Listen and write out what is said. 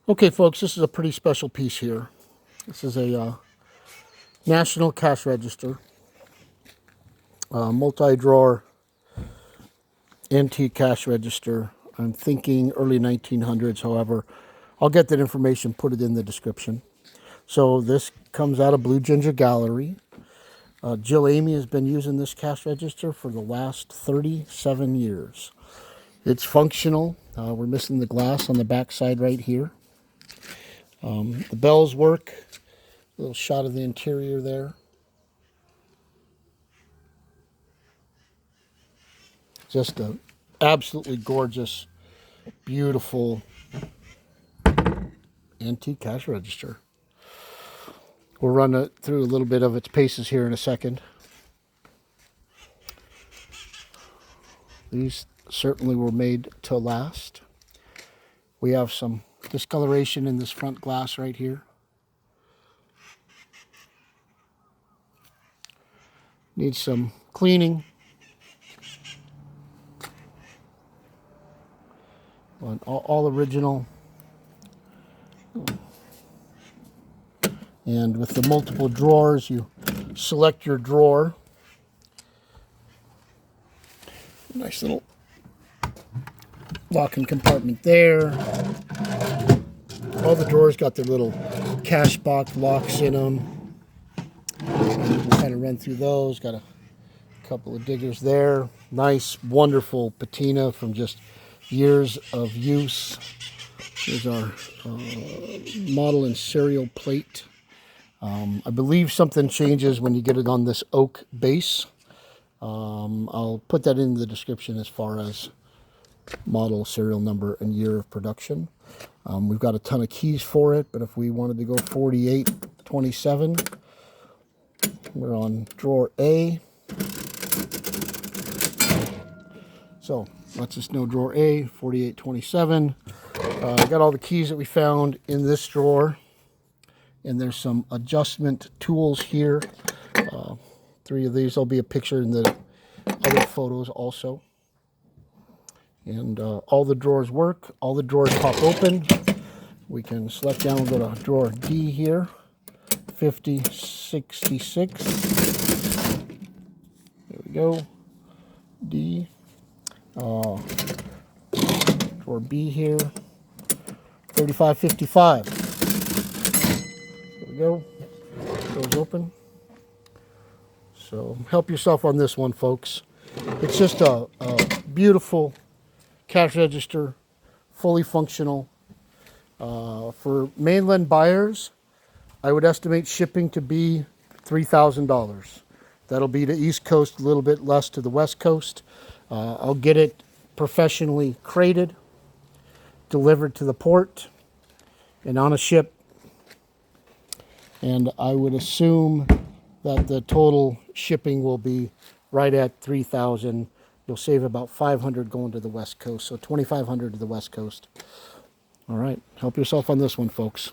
Okay, folks, this is a pretty special piece here. This is a National Cash Register, multi-drawer antique cash register. I'm thinking early 1900s, however. I'll get that information, put it in the description. So this comes out of Blue Ginger Gallery. Jill Amy has been using this cash register for the last 37 years. It's functional. We're missing the glass on the back side right here. The bells work. A little shot of the interior there. Just a absolutely gorgeous, beautiful antique cash register. We'll run it through a little bit of its paces here in a second. These certainly were made to last. We have some discoloration in this front glass right here. Needs some cleaning. All original. And with the multiple drawers, you select your drawer. Nice little locking compartment there. All the drawers got their little cash box locks in them. We'll kind of run through those. Got a couple of diggers there. Nice, wonderful patina from just years of use. Here's our model and serial plate. I believe something changes when you get it on this oak base. I'll put that in the description as far as model, serial number, and year of production. We've got a ton of keys for it, but if we wanted to go 4827, we're on drawer A. So lets us know drawer A, 4827. I got all the keys that we found in this drawer. And there's some adjustment tools here. 3 of these. There'll be a picture in the other photos also. And all the drawers work. All the drawers pop open. We can select down and go to drawer D here. 5066. There we go. D. Drawer B here. 3555. Go. Goes open. So help yourself on this one, folks. It's just a beautiful cash register, fully functional. For mainland buyers, I would estimate shipping to be $3,000. That'll be to East Coast, a little bit less to the West Coast. I'll get it professionally crated, delivered to the port, and on a ship. And I would assume that the total shipping will be right at $3,000. You'll save about $500 going to the West Coast, so $2,500 to the West Coast. All right, help yourself on this one, folks.